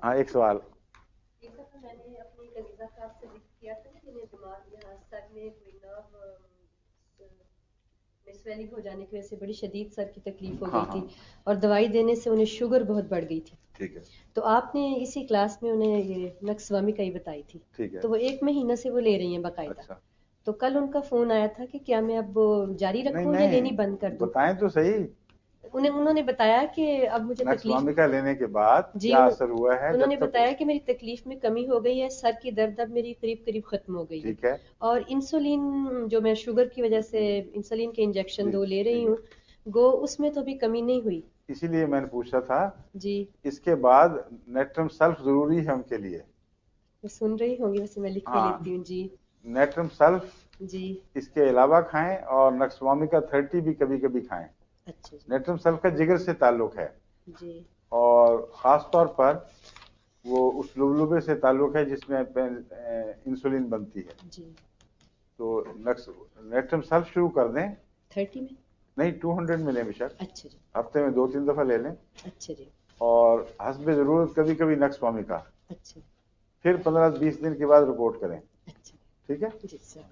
हाँ, एक सवाल। एक दफा मैंने अपनी एक अजीजा साहब से जिक्र किया था ना, जिन्हें दिमाग में सर में कोई नर्व में स्वेलिंग हो जाने की वजह से बड़ी शदीद सर की तकलीफ हो हाँ गई हाँ, थी और दवाई देने से उन्हें शुगर बहुत बढ़ गई थी। ठीक है। तो आपने इसी क्लास में उन्हें ये नक्सवामी का ही बताई थी। ठीक है। तो वो 1 महीना से वो ले रही हैं बाकायदा। अच्छा। तो कल उनका फोन आया था कि क्या मैं अब वो जारी नहीं रखूं या लेनी बंद कर नहीं, दूं। बताएं तो सही। उन्होंने बताया कि अब मुझे तकलीफ। नक्सवामिका लेने के बाद जी क्या असर हुआ है उन्होंने जब तक बताया कि मेरी तकलीफ में कमी हो गई है, सर की दर्द अब मेरी करीब करीब खत्म हो गई है। ठीक है। और इंसुलिन जो मैं शुगर की वजह से इंसुलिन के इंजेक्शन जी 2 ले रही ठीक हूँ, है। गो उसमें तो अभी कमी नहीं हुई। इसीलिए मैंने पूछा था। जी इसके बाद नेट्रम सल्फ जरूरी है उनके लिए। मैं सुन रही होंगी, वैसे मैं लिख भी हाँ, लेती हूँ। जी नेट्रम सल्फ जी। इसके अलावा खाएं, और नक्सवामिका 30 भी कभी कभी खाएं। अच्छा जी। नेट्रम सल्फ का जिगर से ताल्लुक है, जी और ख़ास तौर पर वो उस लुबलुबे से ताल्लुक है जिसमें इंसुलिन बनती है। जी। तो नक्स नेट्रम सल्फ शुरू कर दें। 30 में। नहीं, 200 में लें बेशक। अच्छा जी। हफ्ते में 2-3 दफ़ा ले लें। अच्छा जी। और हस्ब ज़रूरत कभी कभी नक्सवामिका। अच्छा। फिर 15-20 दिन के बाद रिपोर्ट करें। अच्छा ठीक है। जी सर।